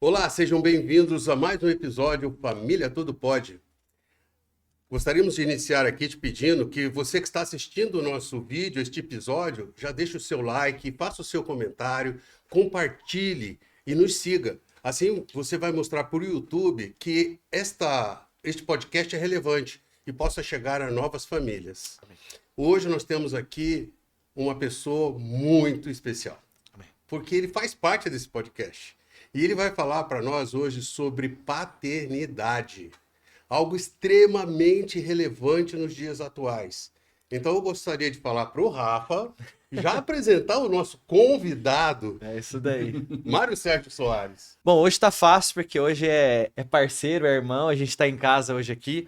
Olá, sejam bem-vindos a mais um episódio Família Tudo Pode. Gostaríamos de iniciar aqui te pedindo que você que está assistindo o nosso vídeo, este episódio, já deixe o seu like, faça o seu comentário, compartilhe e nos siga. Assim você vai mostrar para o YouTube que este podcast é relevante e possa chegar a novas famílias. Hoje nós temos aqui uma pessoa muito especial, porque ele faz parte desse podcast. E ele vai falar para nós hoje sobre paternidade, algo extremamente relevante nos dias atuais. Então eu gostaria de falar para o Rafa, já apresentar o nosso convidado, É isso daí. Mário Sérgio Soares. Bom, hoje tá fácil porque hoje é parceiro, é irmão, a gente tá em casa hoje aqui.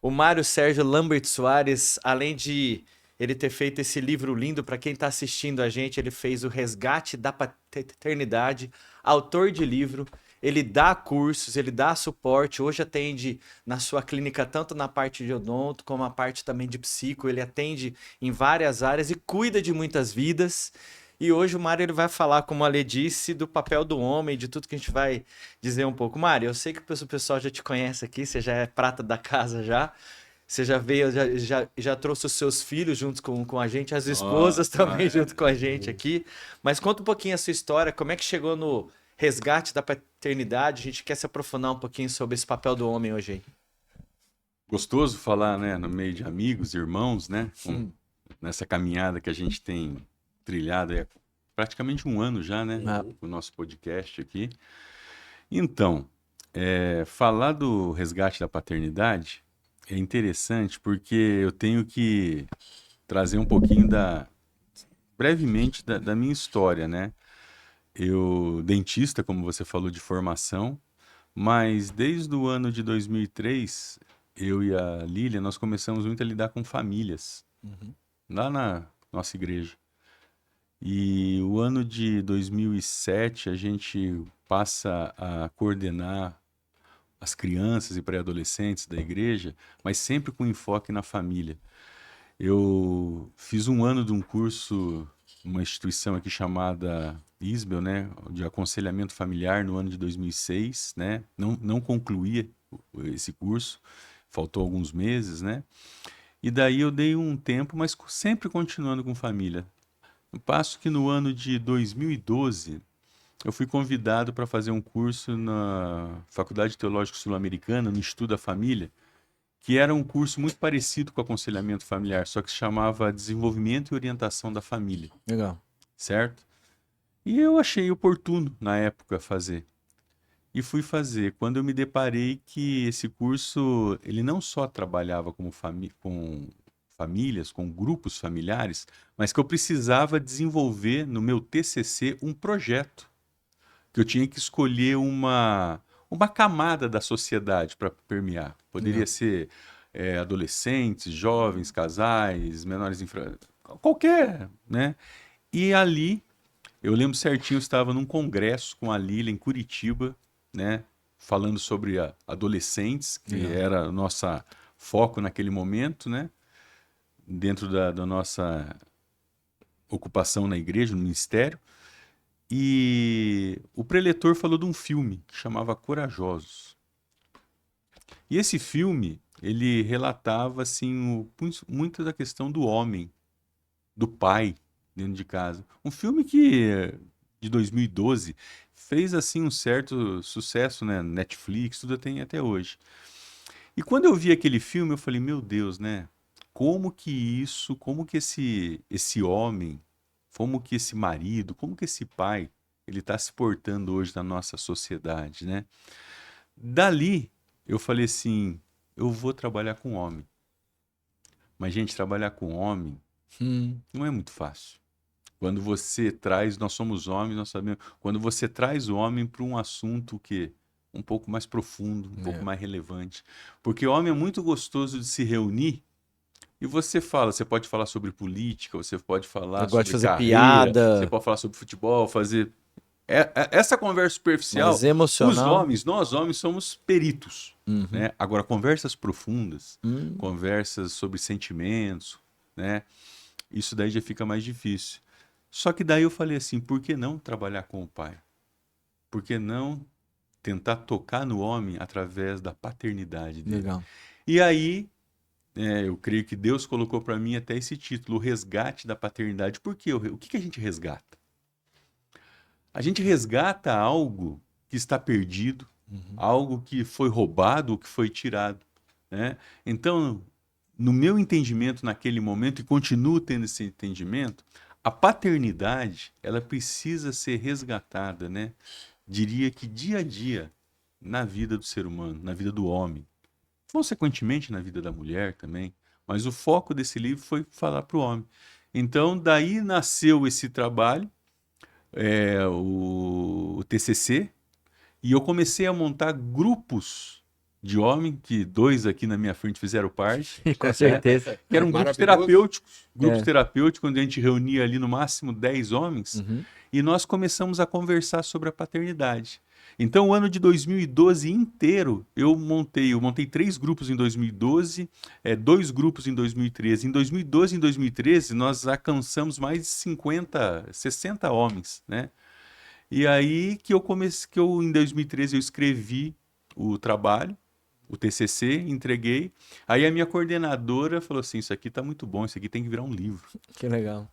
O Mário Sérgio Lambert Soares, além de ele ter feito esse livro lindo, para quem tá assistindo a gente, ele fez o Resgate da Paternidade, autor de livro, ele dá cursos, ele dá suporte, hoje atende na sua clínica tanto na parte de odonto como a parte também de psico, ele atende em várias áreas e cuida de muitas vidas. E hoje o Mário ele vai falar, como a Lê disse, do papel do homem, de tudo que a gente vai dizer um pouco. Mário, eu sei que o pessoal já te conhece aqui, você já é prata da casa já. Você já veio, já trouxe os seus filhos juntos com a gente, as esposas também junto com a gente aqui. Mas conta um pouquinho a sua história, como é que chegou no resgate da paternidade? A gente quer se aprofundar um pouquinho sobre esse papel do homem hoje aí. Gostoso falar, né, no meio de amigos, irmãos, né, nessa caminhada que a gente tem trilhado há praticamente um ano já, né, Ah. o nosso podcast aqui. Então, falar do resgate da paternidade é interessante porque eu tenho que trazer um pouquinho brevemente da minha história, né. Eu, dentista, como você falou, de formação, mas desde o ano de 2003, eu e a Lília, nós começamos muito a lidar com famílias, lá na nossa igreja. E o ano de 2007, a gente passa a coordenar as crianças e pré-adolescentes da igreja, mas sempre com enfoque na família. Eu fiz um ano de um curso, uma instituição aqui chamada Isbel, né, de aconselhamento familiar no ano de 2006, né? Não concluía esse curso, faltou alguns meses, né? E daí eu dei um tempo, mas sempre continuando com família. No passo que no ano de 2012 eu fui convidado para fazer um curso na Faculdade Teológica Sul-Americana, no Estudo da Família, que era um curso muito parecido com o aconselhamento familiar, só que se chamava Desenvolvimento e Orientação da Família, Legal. certo? E eu achei oportuno, na época, fazer. E fui fazer. Quando eu me deparei que esse curso, ele não só trabalhava com famílias, com grupos familiares, mas que eu precisava desenvolver no meu TCC um projeto, que eu tinha que escolher uma camada da sociedade para permear. Poderia ser adolescentes, jovens, casais, qualquer, né? E ali, eu lembro certinho, eu estava num congresso com a Lília em Curitiba, né? Falando sobre adolescentes, que Legal. era o nosso foco naquele momento, né? Dentro da nossa ocupação na igreja, no ministério. E o preletor falou de um filme que chamava Corajosos. E esse filme, ele relatava assim muito da questão do homem, do pai dentro de casa. Um filme que de 2012 fez assim um certo sucesso, né, Netflix, tudo tem até hoje. E quando eu vi aquele filme, eu falei, meu Deus, né? Como que esse homem, como que esse marido, como que esse pai, ele está se portando hoje na nossa sociedade, né? Dali, eu falei assim, eu vou trabalhar com homem. Mas, gente, trabalhar com homem não é muito fácil. Quando você traz, nós somos homens, nós sabemos, quando você traz o homem para um assunto que um pouco mais profundo, um pouco mais relevante. Porque o homem é muito gostoso de se reunir e você pode falar sobre política, você pode Eu falar gosto de sobre fazer carreira, você piada, pode falar sobre futebol, fazer essa conversa superficial, mas emocional. nós homens somos peritos, Uhum. né? Agora, conversas profundas, Hum. conversas sobre sentimentos, né? Isso daí já fica mais difícil. Só que daí eu falei assim, por que não trabalhar com o pai? Por que não tentar tocar no homem através da paternidade dele. Legal. E aí, eu creio que Deus colocou para mim até esse título, o resgate da paternidade. Por quê? O que que a gente resgata? A gente resgata algo que está perdido, algo que foi roubado, que foi tirado, né? Então, no meu entendimento naquele momento, e continuo tendo esse entendimento, a paternidade, ela precisa ser resgatada, né? Diria que dia a dia, na vida do ser humano, na vida do homem, consequentemente na vida da mulher também, mas o foco desse livro foi falar para o homem. Então, daí nasceu esse trabalho, o TCC, e eu comecei a montar grupos de homem, que 2 aqui na minha frente fizeram parte, Com certeza. que eram grupos Maravilhoso. terapêuticos, onde a gente reunia ali no máximo 10 homens, Uhum. e nós começamos a conversar sobre a paternidade. Então, o ano de 2012 inteiro, eu montei 3 grupos em 2012, 2 grupos em 2013. Em 2012 e em 2013, nós alcançamos mais de 50, 60 homens, né? E aí que em 2013 eu escrevi o trabalho, o TCC, entreguei. Aí a minha coordenadora falou assim, isso aqui tá muito bom, isso aqui tem que virar um livro. Que legal.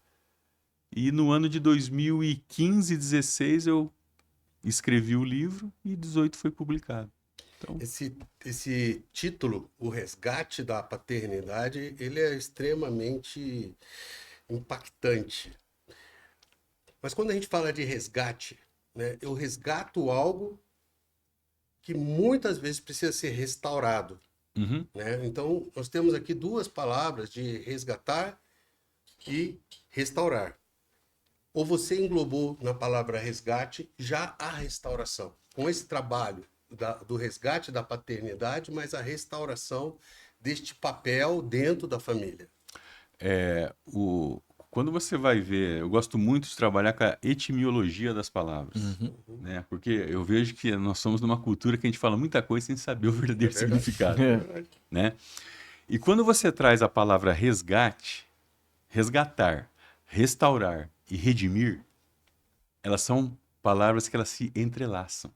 E no ano de 2015, 16, eu escrevi o livro e 18 foi publicado. Então, Esse título, O Resgate da Paternidade, ele é extremamente impactante. Mas quando a gente fala de resgate, né, eu resgato algo que muitas vezes precisa ser restaurado, né? Então, nós temos aqui 2 palavras de resgatar e restaurar. Ou você englobou na palavra resgate já a restauração, com esse trabalho do resgate da paternidade, mas a restauração deste papel dentro da família. quando você vai ver, eu gosto muito de trabalhar com a etimologia das palavras, né? Porque eu vejo que nós somos numa cultura que a gente fala muita coisa sem saber o verdadeiro significado, né? E quando você traz a palavra resgate, resgatar, restaurar e redimir, elas são palavras que elas se entrelaçam,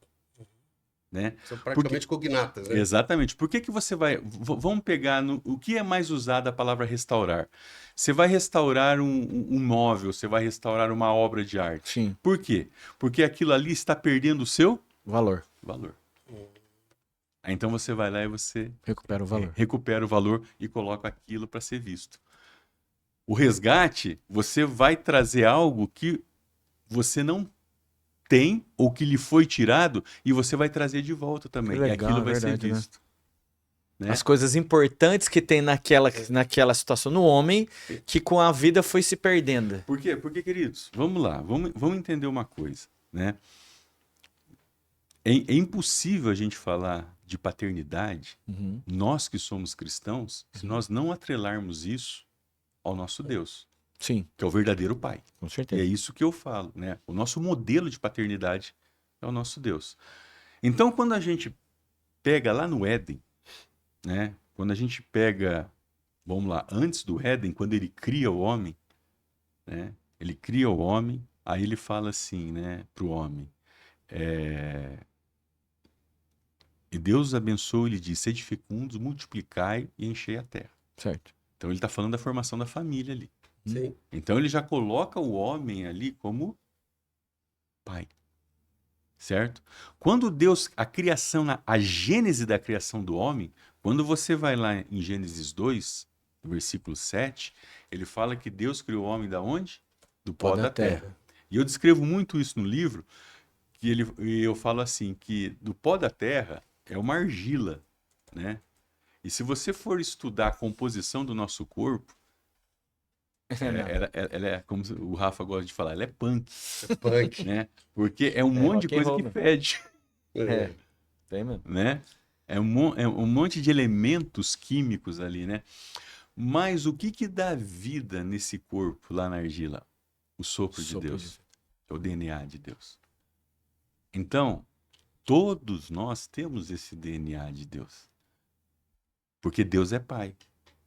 né? São praticamente cognatas, né? Exatamente. Por que que você vai... Vamos pegar o que é mais usado a palavra restaurar. Você vai restaurar um móvel, você vai restaurar uma obra de arte. Sim. Por quê? Porque aquilo ali está perdendo o seu Valor. valor. Aí então você vai lá e você Recupera o valor. recupera o valor e coloca aquilo para ser visto. O resgate, você vai trazer algo que você não tem ou que lhe foi tirado e você vai trazer de volta também. Que legal, e aquilo vai verdade, ser né? visto. Né? As coisas importantes que tem naquela situação no homem, que com a vida foi se perdendo. Por quê? Porque, queridos, vamos lá, vamos entender uma coisa, né? É impossível a gente falar de paternidade, nós que somos cristãos, se nós não atrelarmos isso ao nosso Deus, Sim, que é o verdadeiro Pai. com E certeza. é isso que eu falo, né? O nosso modelo de paternidade é o nosso Deus. Então, quando a gente pega lá no Éden, né? Quando a gente pega, vamos lá, antes do Éden, quando ele cria o homem, né? Ele cria o homem, aí ele fala assim, né, para o homem, e Deus os abençoou e lhe disse, sede fecundos, multiplicai e enchei a terra. Certo. Então ele está falando da formação da família ali. Sim. Então ele já coloca o homem ali como pai. Certo? Quando Deus, a criação, a gênese da criação do homem, quando você vai lá em Gênesis 2, no versículo 7, ele fala que Deus criou o homem da onde? Do pó da terra. E eu descrevo muito isso no livro, e eu falo assim, que do pó da terra é uma argila, né? E se você for estudar a composição do nosso corpo, ela é, como o Rafa gosta de falar, ela é punk. É punk. Né? Porque é um monte de coisa que fede. É, tem mesmo. Né? É um monte de elementos químicos ali, né? Mas o que dá vida nesse corpo lá na argila? O sopro de Deus. É o DNA de Deus. Então, todos nós temos esse DNA de Deus. Porque Deus é Pai.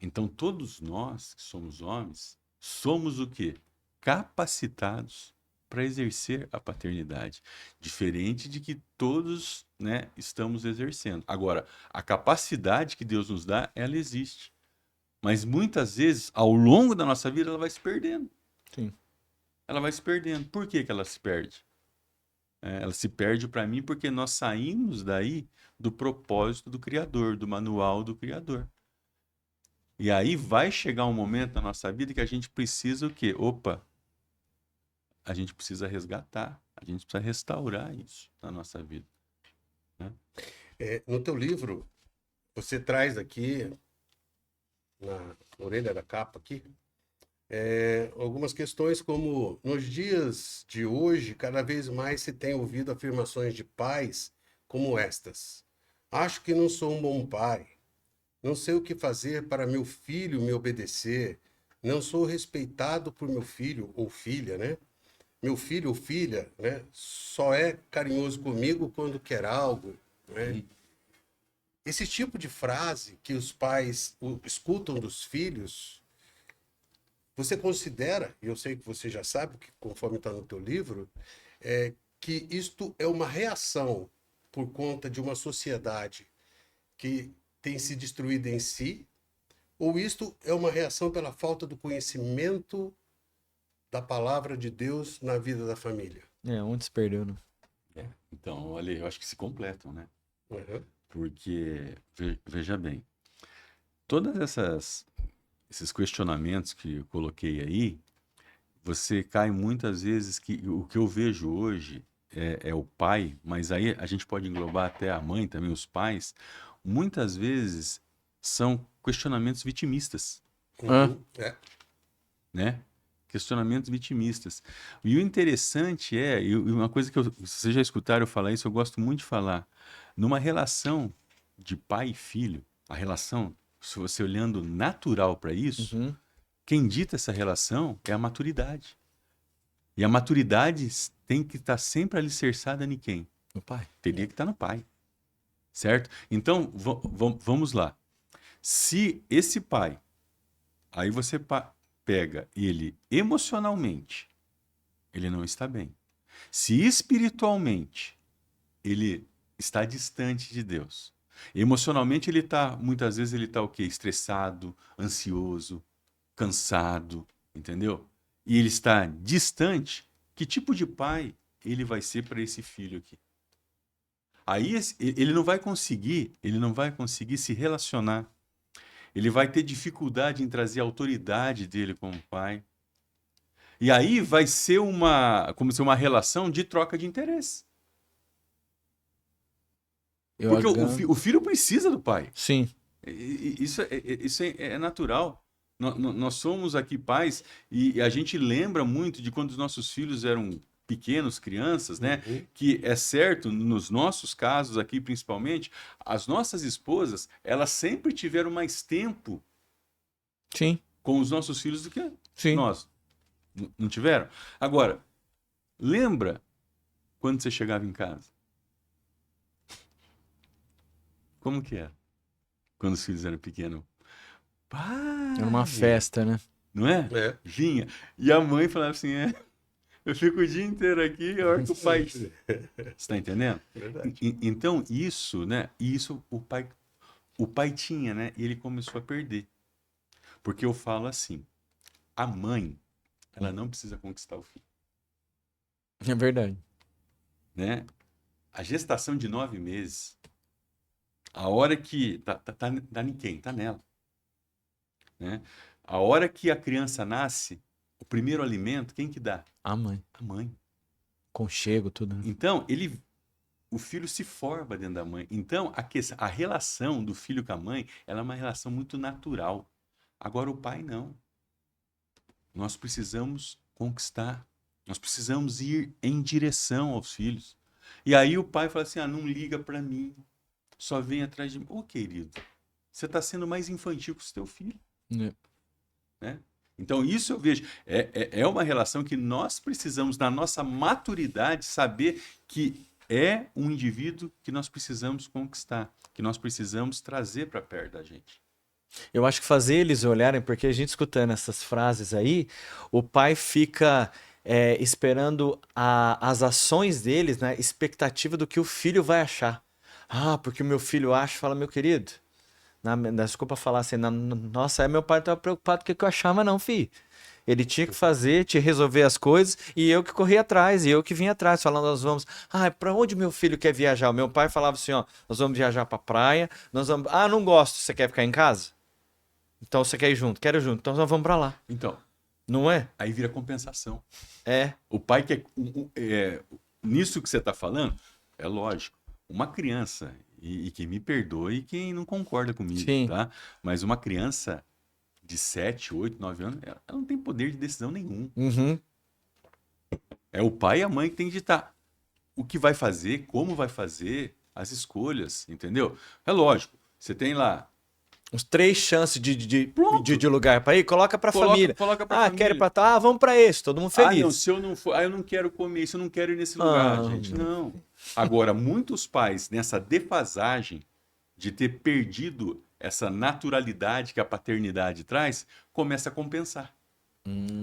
Então, todos nós que somos homens, somos o quê? Capacitados para exercer a paternidade. Diferente de que todos, né, estamos exercendo. Agora, a capacidade que Deus nos dá, ela existe. Mas muitas vezes, ao longo da nossa vida, ela vai se perdendo. Sim. Ela vai se perdendo. Por que que ela se perde? Ela se perde para mim porque nós saímos daí do propósito do Criador, do manual do Criador. E aí vai chegar um momento na nossa vida que a gente precisa o quê? Opa, a gente precisa resgatar, a gente precisa restaurar isso na nossa vida. Né? No teu livro, você traz aqui, na orelha da capa aqui, algumas questões como, nos dias de hoje, cada vez mais se tem ouvido afirmações de pais como estas. Acho que não sou um bom pai. Não sei o que fazer para meu filho me obedecer. Não sou respeitado por meu filho ou filha, né? Meu filho ou filha, né, só é carinhoso comigo quando quer algo, né? Esse tipo de frase que os pais escutam dos filhos, você considera, e eu sei que você já sabe, que conforme está no teu livro, que isto é uma reação por conta de uma sociedade que tem se destruído em si, ou isto é uma reação pela falta do conhecimento da palavra de Deus na vida da família? Onde se perdeu, né? Então, olha, eu acho que se completam, né? Uhum. Porque, veja bem, todas esses questionamentos que eu coloquei aí, você cai muitas vezes que o que eu vejo hoje é o pai, mas aí a gente pode englobar até a mãe também, os pais, muitas vezes são questionamentos vitimistas, Uhum. né? Questionamentos vitimistas. E o interessante e uma coisa que vocês já escutaram eu falar isso, eu gosto muito de falar, numa relação de pai e filho, a relação, se você olhando natural para isso, Uhum. quem dita essa relação é a maturidade. E a maturidade tem que estar sempre alicerçada em quem? O pai. Teria que estar no pai. Certo? Então, vamos lá. Se esse pai, aí você pega ele emocionalmente, ele não está bem. Se espiritualmente, ele está distante de Deus. Emocionalmente, muitas vezes ele está o quê? Estressado, ansioso, cansado, entendeu? E ele está distante, que tipo de pai ele vai ser para esse filho aqui? Aí ele não vai conseguir se relacionar. Ele vai ter dificuldade em trazer a autoridade dele como pai. E aí vai ser como se uma relação de troca de interesse. Porque o filho precisa do pai. Sim. Isso é natural. Nós somos aqui pais e a gente lembra muito de quando os nossos filhos eram pequenos, crianças, né? Uhum. Que é certo, nos nossos casos aqui principalmente, as nossas esposas, elas sempre tiveram mais tempo Sim. com os nossos filhos do que Sim. nós. Não tiveram? Agora, lembra quando você chegava em casa? Como que era? Quando os filhos eram pequenos. Pai! Era uma festa, né? Não é? É. Vinha. E a mãe falava assim, eu fico o dia inteiro aqui, a hora que o pai... Você está entendendo? Verdade. Então, isso, né? Isso o pai tinha, né? E ele começou a perder. Porque eu falo assim, a mãe, ela não precisa conquistar o filho. É verdade. Né? A gestação de 9 meses, a hora que... Tá em quem? Tá nela. Né? A hora que a criança nasce, o primeiro alimento, quem que dá? A mãe. A mãe. Conchego, tudo. Né? Então, o filho se forma dentro da mãe. Então, a relação do filho com a mãe, ela é uma relação muito natural. Agora, o pai não. Nós precisamos conquistar. Nós precisamos ir em direção aos filhos. E aí o pai fala assim, não liga para mim. Só vem atrás de mim. Ô, querido, você está sendo mais infantil com o seu filho. Né? Então, isso eu vejo. É uma relação que nós precisamos, na nossa maturidade, saber que é um indivíduo que nós precisamos conquistar, que nós precisamos trazer para perto da gente. Eu acho que fazer eles olharem, porque a gente escutando essas frases aí, o pai fica esperando as ações deles, né? Expectativa do que o filho vai achar. Ah, porque o meu filho acha, fala, meu querido. Desculpa falar assim, nossa, meu pai não estava preocupado com o que eu achava, não, filho. Ele tinha que fazer, tinha que resolver as coisas, e eu que corri atrás, e eu que vim atrás, falando, nós vamos. Ah, para onde meu filho quer viajar? O meu pai falava assim, ó, nós vamos viajar pra praia, nós vamos. Ah, não gosto, você quer ficar em casa? Então você quer ir junto? Quero ir junto, então nós vamos pra lá. Então, Não é? aí vira compensação. É. O pai quer. Nisso que você está falando, é lógico. Uma criança, e que me perdoe quem não concorda comigo, Sim. tá? Mas uma criança de 7, 8, 9 anos, ela não tem poder de decisão nenhum. Uhum. É o pai e a mãe que tem que ditar o que vai fazer, como vai fazer, as escolhas, entendeu? É lógico, você tem lá. Uns 3 chances de Pronto. lugar pra ir, coloca pra família. Coloca pra Ah, família. quer ir pra tá? Ah, vamos pra esse, todo mundo feliz. Ah, não, se eu não for, eu não quero comer isso, eu não quero ir nesse lugar, gente. Não. Agora, muitos pais, nessa defasagem de ter perdido essa naturalidade que a paternidade traz, começa a compensar.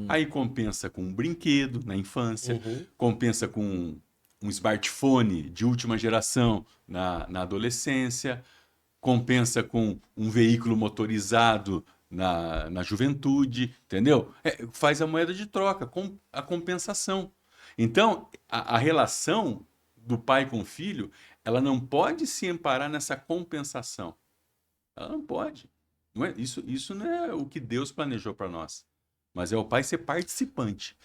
Aí compensa com um brinquedo na infância, compensa com um smartphone de última geração na adolescência, compensa com um veículo motorizado na juventude, entendeu? Faz a moeda de troca, a compensação. Então, a relação do pai com o filho, ela não pode se amparar nessa compensação. Ela não pode. Não é, isso não é o que Deus planejou para nós. Mas é o pai ser participante.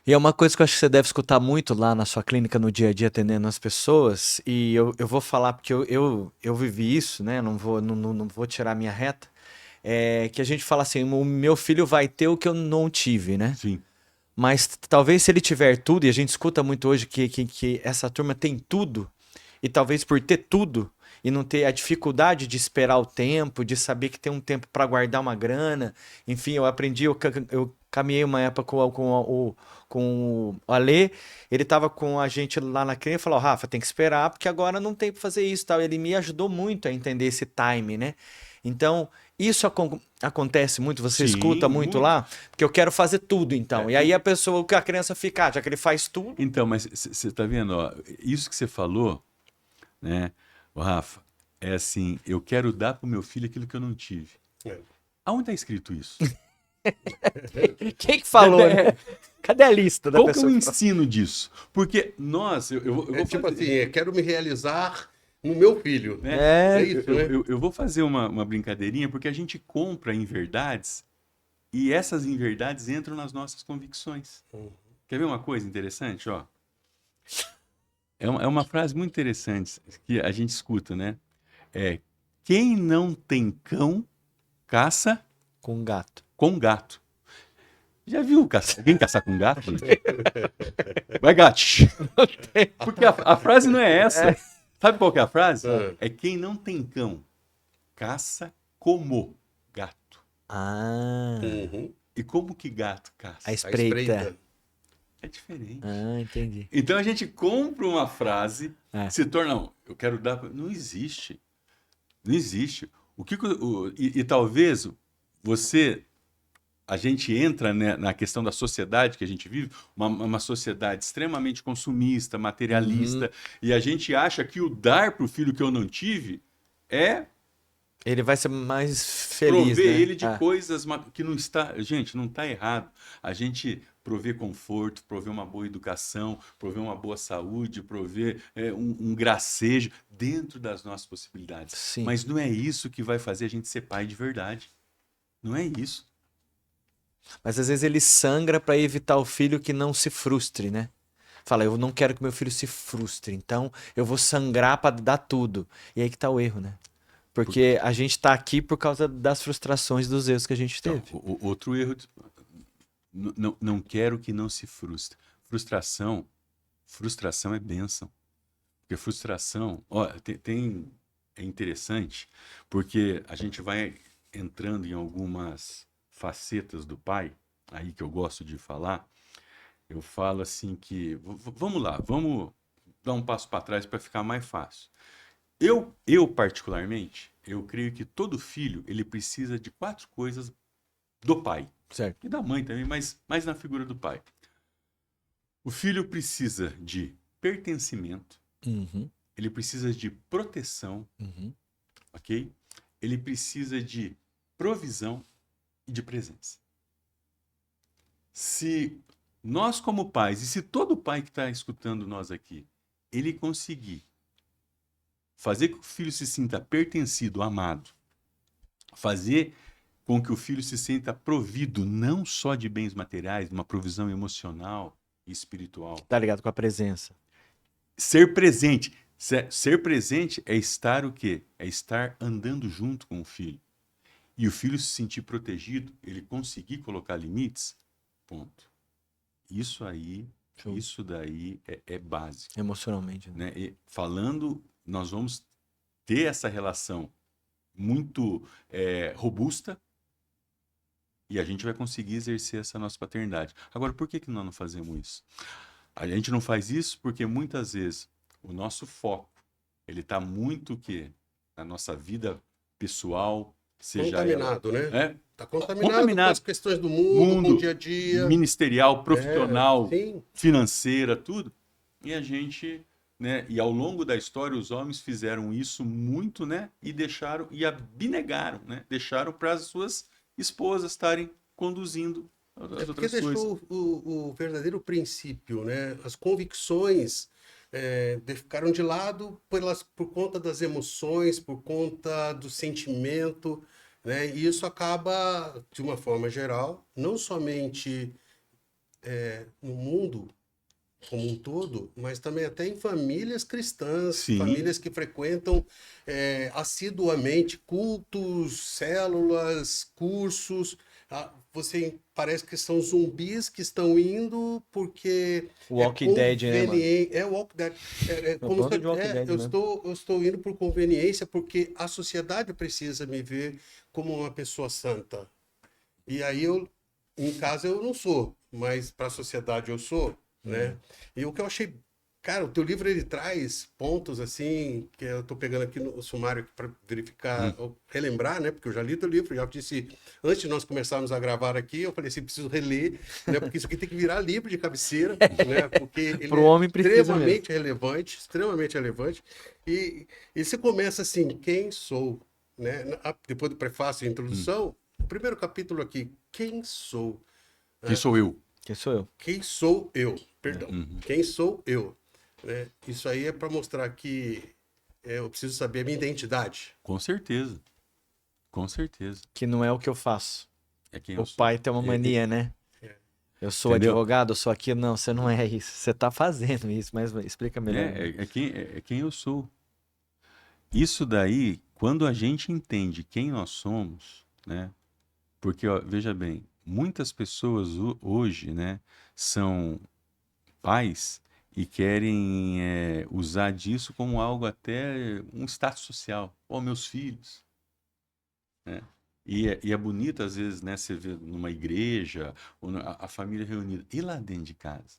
E é uma coisa que eu acho que você deve escutar muito lá na sua clínica, no dia a dia, atendendo as pessoas. E eu vou falar, porque eu vivi isso, né? Não vou tirar a minha reta. É que a gente fala assim, o meu filho vai ter o que eu não tive, né? Sim. Mas talvez se ele tiver tudo, e a gente escuta muito hoje que essa turma tem tudo, e talvez por ter tudo, e não ter a dificuldade de esperar o tempo, de saber que tem um tempo para guardar uma grana. Enfim, eu aprendi, eu caminhei uma época com o Alê, ele tava com a gente lá na clínica e falou, Rafa, tem que esperar, porque agora não tem para fazer isso, tal. Ele me ajudou muito a entender esse time, né? Então, isso acontece muito, você Sim, escuta muito lá, porque eu quero fazer tudo, então. E aí a pessoa, a criança fica, já que ele faz tudo. Então, mas você tá vendo, ó, isso que você falou, né, Rafa, é assim, eu quero dar pro meu filho aquilo que eu não tive. Aonde está escrito isso? Quem que falou, né? Cadê a lista da Qual pessoa? que é o ensino disso? Porque nós, eu vou tipo fazer, assim, quero me realizar no meu filho. né? É isso, né? Eu vou fazer uma brincadeirinha, porque a gente compra inverdades e essas inverdades entram nas nossas convicções. Quer ver uma coisa interessante? Ó? É uma frase muito interessante que a gente escuta, né? Quem não tem cão, caça Com gato. com gato. Já viu alguém caçar com gato? Vai, gato. Porque a frase não é essa. Sabe qual que é a frase? É quem não tem cão, caça como gato. Ah, E como que gato caça? a espreita. É diferente. Ah, entendi. Então a gente compra uma frase, É. se torna, não, eu quero dar. Não existe. Não existe. E talvez a gente entra, né, na questão da sociedade que a gente vive, uma sociedade extremamente consumista, materialista, e a gente acha que o dar para o filho que eu não tive é Ele vai ser mais feliz, prover né? ele de coisas que não está. Gente, não está errado. A gente prover conforto, prover uma boa educação, prover uma boa saúde, prover um gracejo dentro das nossas possibilidades. Sim. Mas não é isso que vai fazer a gente ser pai de verdade. Não é isso. Mas às vezes ele sangra para evitar o filho que não se frustre, né? Fala, eu não quero que meu filho se frustre, então eu vou sangrar para dar tudo. E aí que tá o erro, né? Porque a gente tá aqui por causa das frustrações dos erros que a gente teve. Então, outro erro, não quero que não se frustre. Frustração é bênção. Porque frustração, ó, é interessante, porque a gente vai entrando em algumas facetas do pai, aí que eu gosto de falar. Eu falo assim que, vamos lá, vamos dar um passo para trás para ficar mais fácil. Eu particularmente, eu creio que todo filho, ele precisa de 4 coisas do pai. Certo. E da mãe também, mas mais na figura do pai. O filho precisa de pertencimento, Uhum, ele precisa de proteção, uhum. ok? Ele precisa de provisão e de presença. Se nós, como pais, e se todo pai que está escutando nós aqui, ele conseguir fazer com que o filho se sinta pertencido, amado, fazer com que o filho se sinta provido não só de bens materiais, uma provisão emocional e espiritual. Tá ligado com a presença. Ser presente. Ser presente é estar o quê? É estar andando junto com o filho. E o filho se sentir protegido, ele conseguir colocar limites, ponto. Isso aí, Show. isso daí é básico, Emocionalmente, né? né? E falando, nós vamos ter essa relação muito robusta e a gente vai conseguir exercer essa nossa paternidade. Agora, por que nós não fazemos isso? A gente não faz isso porque muitas vezes o nosso foco, ele está muito o quê? Na nossa vida pessoal, seja Contaminado, ela... né? Está contaminado com Contaminado. as questões do mundo, com o dia a dia. Ministerial, profissional, Sim. financeira, tudo. E a gente, né? E ao longo da história, os homens fizeram isso muito, né? E deixaram, e abnegaram, né? Deixaram para as suas esposas estarem conduzindo as Porque outras coisas. deixou o verdadeiro princípio, né? As convicções ficaram de lado por conta das emoções, por conta do sentimento, né? E isso acaba, de uma forma geral, não somente no mundo como um todo, mas também até em famílias cristãs, Sim. famílias que frequentam assiduamente cultos, células, cursos. Você parece que são zumbis que estão indo porque Walking Dead, né, mano? É Walking Dead. No ponto de Walking Dead mesmo. Eu estou indo por conveniência porque a sociedade precisa me ver como uma pessoa santa. E aí em casa eu não sou, mas para a sociedade eu sou, né? E o que eu achei, cara, o teu livro ele traz pontos assim, que eu tô pegando aqui no sumário para verificar, ou relembrar, né? Porque eu já li teu livro, já disse, antes de nós começarmos a gravar aqui, eu falei assim, preciso reler, né? Porque isso aqui tem que virar livro de cabeceira, né? Porque ele Pro homem precisa extremamente relevante. E você começa assim, quem sou, né? Depois do prefácio e introdução, o primeiro capítulo aqui, quem sou? Quem sou eu? Que sou eu. Quem sou eu? Perdão. Quem sou eu? Né? Isso aí é para mostrar que eu preciso saber a minha identidade. Com certeza. Com certeza. Que não é o que eu faço. É quem eu O sou. pai tem uma mania, né? Eu sou Entendeu? advogado, eu sou aqui. Não, você não é isso. Você tá fazendo isso, mas explica melhor. É quem eu sou. Isso daí, quando a gente entende quem nós somos, né? Porque, ó, veja bem, muitas pessoas hoje, né, são pais e querem usar disso como algo até um status social. Ó, meus filhos, né? E é bonito, às vezes, né, você vê numa igreja, ou a família reunida. E lá dentro de casa?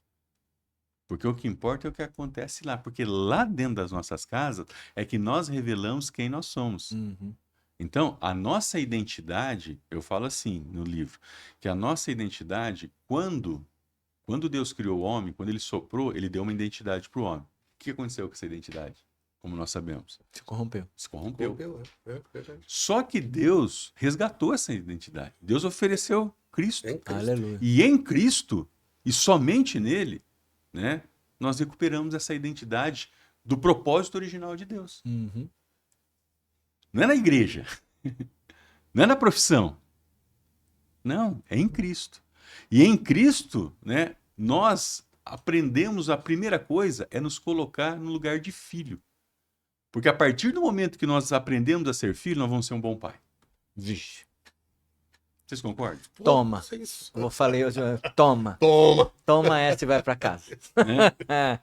Porque o que importa é o que acontece lá. Porque lá dentro das nossas casas é que nós revelamos quem nós somos. Uhum. Então, a nossa identidade, eu falo assim no livro, que a nossa identidade, quando Deus criou o homem, quando ele soprou, ele deu uma identidade para o homem. O que aconteceu com essa identidade? Como nós sabemos? Se corrompeu. Se corrompeu. Verdade. Só que Deus resgatou essa identidade. Deus ofereceu Cristo. Em Cristo. Aleluia. E em Cristo, e somente nele, né, nós recuperamos essa identidade do propósito original de Deus. Uhum. Não é na igreja, não é na profissão. Não, é em Cristo. E em Cristo, né, nós aprendemos, a primeira coisa é nos colocar no lugar de filho. Porque a partir do momento que nós aprendemos a ser filho, nós vamos ser um bom pai. Vixe. Vocês concordam? Toma. Eu falei, toma. Toma. Toma essa e vai pra casa. Né?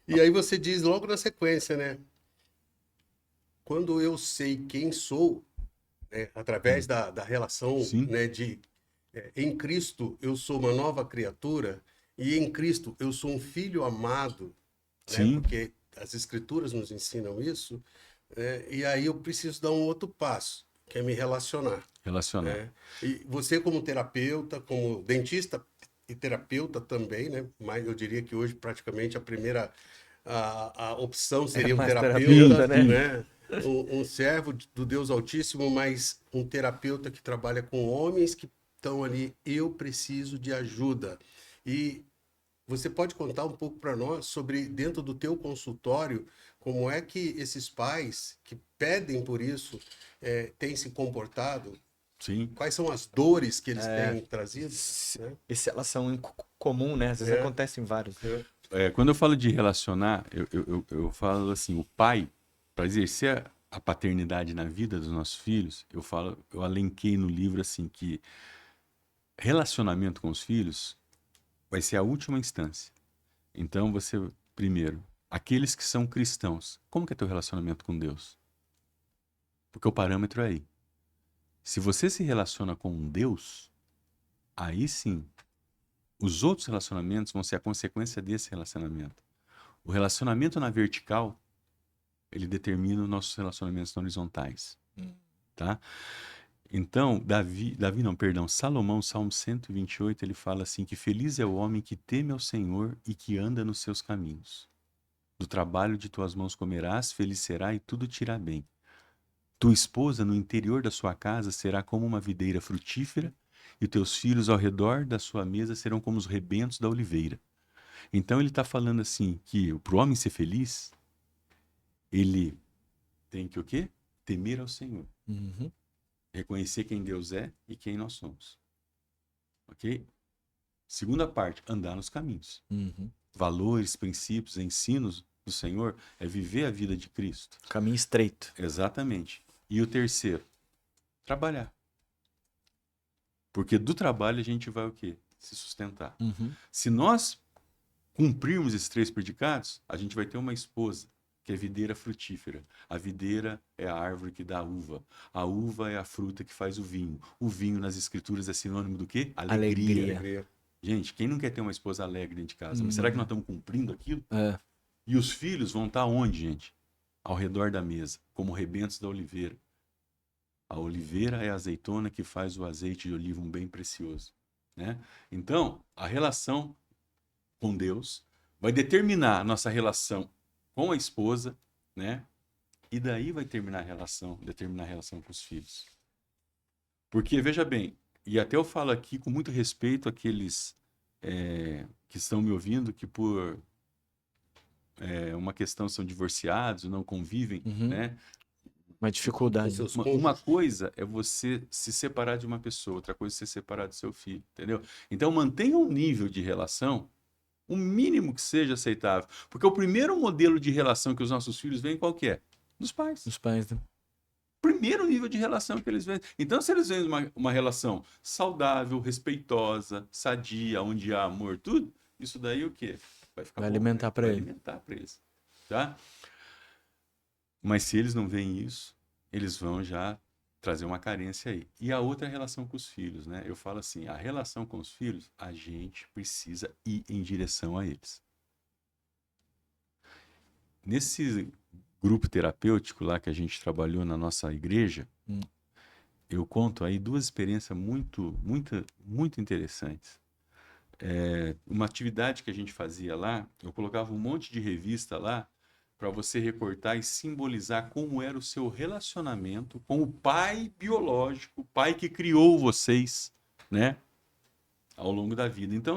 E aí você diz logo na sequência, né? Quando eu sei quem sou, né, através da relação, Sim. né, em Cristo eu sou uma nova criatura e em Cristo eu sou um filho amado, né, Sim. porque as Escrituras nos ensinam isso, né, e aí eu preciso dar um outro passo, que é me relacionar. Relacionar. Né? E você como terapeuta, como dentista, e terapeuta também, né? Mas eu diria que hoje praticamente a primeira a opção seria um mais terapeuta, terapeuta, né? né? Um servo do Deus Altíssimo, mas um terapeuta que trabalha com homens que estão ali, eu preciso de ajuda. E você pode contar um pouco para nós sobre, dentro do teu consultório, como é que esses pais que pedem por isso têm se comportado? Sim. Quais são as dores que eles têm trazido? Né? Elas são comum, né? Às vezes É, acontecem vários. Quando eu falo de relacionar, eu falo assim, o pai, para exercer a paternidade na vida dos nossos filhos, eu alenquei no livro assim que relacionamento com os filhos vai ser a última instância. Então você, primeiro, aqueles que são cristãos, como que é teu relacionamento com Deus? Porque o parâmetro é aí. Se você se relaciona com Deus, aí sim, os outros relacionamentos vão ser a consequência desse relacionamento. O relacionamento na vertical, ele determina os nossos relacionamentos horizontais, tá? Então, Salomão, Salmo 128, ele fala assim que feliz é o homem que teme ao Senhor e que anda nos seus caminhos. Do trabalho de tuas mãos comerás, feliz será e tudo te irá bem. Tua esposa no interior da sua casa será como uma videira frutífera e teus filhos ao redor da sua mesa serão como os rebentos da oliveira. Então ele está falando assim que para o homem ser feliz, ele tem que o quê? Temer ao Senhor. Uhum. Reconhecer quem Deus é e quem nós somos. Ok? Segunda parte, andar nos caminhos. Uhum. Valores, princípios, ensinos do Senhor é viver a vida de Cristo. Caminho estreito. Exatamente. E o terceiro, trabalhar. Porque do trabalho a gente vai o quê? Se sustentar. Uhum. Se nós cumprirmos esses 3 predicados, a gente vai ter uma esposa que é videira frutífera. A videira é a árvore que dá a uva. A uva é a fruta que faz o vinho. O vinho nas escrituras é sinônimo do quê? Alegria. Gente, quem não quer ter uma esposa alegre dentro de casa? Mas será que nós estamos cumprindo aquilo? É. E os filhos vão estar onde, gente? Ao redor da mesa, como rebentos da oliveira. A oliveira é a azeitona que faz o azeite de oliva um bem precioso, né? Então, a relação com Deus vai determinar a nossa relação com a esposa, né? E daí vai determinar a relação com os filhos. Porque, veja bem, e até eu falo aqui com muito respeito àqueles que estão me ouvindo, que por uma questão são divorciados, não convivem, Uhum. né? Uma dificuldade. seus Uma coisa é você se separar de uma pessoa, outra coisa é se separar do seu filho, entendeu? Então mantenha um nível de relação, o mínimo que seja aceitável. Porque o primeiro modelo de relação que os nossos filhos veem, qual que é? Dos pais. Os pais, né? Primeiro nível de relação que eles veem. Então, se eles veem uma relação saudável, respeitosa, sadia, onde há amor, tudo, isso daí o quê? Vai ficar Vai bom, alimentar né? para ele. Alimentar para eles, tá? Mas se eles não veem isso, eles vão já trazer uma carência aí. E a outra é a relação com os filhos, né? Eu falo assim, a relação com os filhos, a gente precisa ir em direção a eles. Nesse grupo terapêutico lá que a gente trabalhou na nossa igreja, eu conto aí 2 experiências muito interessantes. Uma atividade que a gente fazia lá, eu colocava um monte de revista lá para você recortar e simbolizar como era o seu relacionamento com o pai biológico, o pai que criou vocês, né? Ao longo da vida. Então,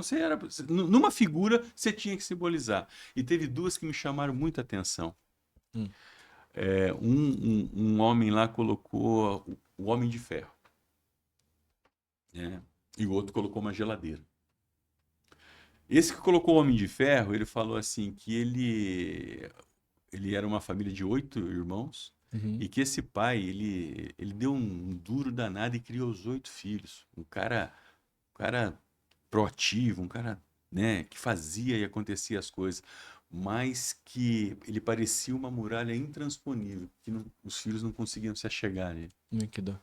numa figura, você tinha que simbolizar. E teve 2 que me chamaram muita atenção. Um homem lá colocou o Homem de Ferro, né? E o outro colocou uma geladeira. Esse que colocou o Homem de Ferro, ele falou assim que ele era uma família de 8 irmãos e que esse pai, ele deu um duro danado e criou os 8 filhos. Um cara proativo, um cara, né, que fazia e acontecia as coisas, mas que ele parecia uma muralha intransponível, que os filhos não conseguiam se achegar nele. Que dó.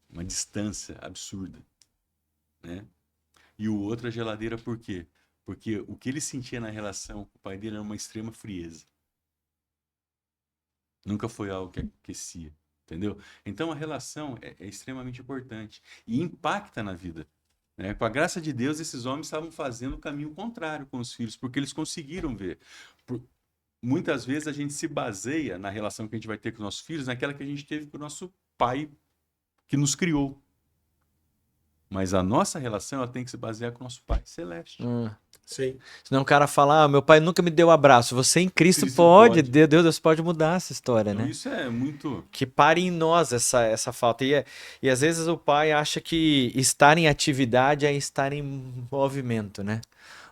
Uma distância absurda, né? E o outro a geladeira por quê? Porque o que ele sentia na relação com o pai dele era uma extrema frieza. Nunca foi algo que aquecia, entendeu? Então a relação é extremamente importante e impacta na vida né? Com a graça de Deus, esses homens estavam fazendo o caminho contrário com os filhos, porque eles conseguiram ver. Muitas vezes a gente se baseia na relação que a gente vai ter com os nossos filhos, naquela que a gente teve com o nosso pai que nos criou. Mas a nossa relação ela tem que se basear com o nosso Pai Celeste. Sim. Senão o cara fala, meu pai nunca me deu abraço. Você em Cristo Cristo pode. pode. Deus pode mudar essa história, Então, né? isso é muito... Que pare em nós essa falta. E às vezes o pai acha que estar em atividade é estar em movimento, né?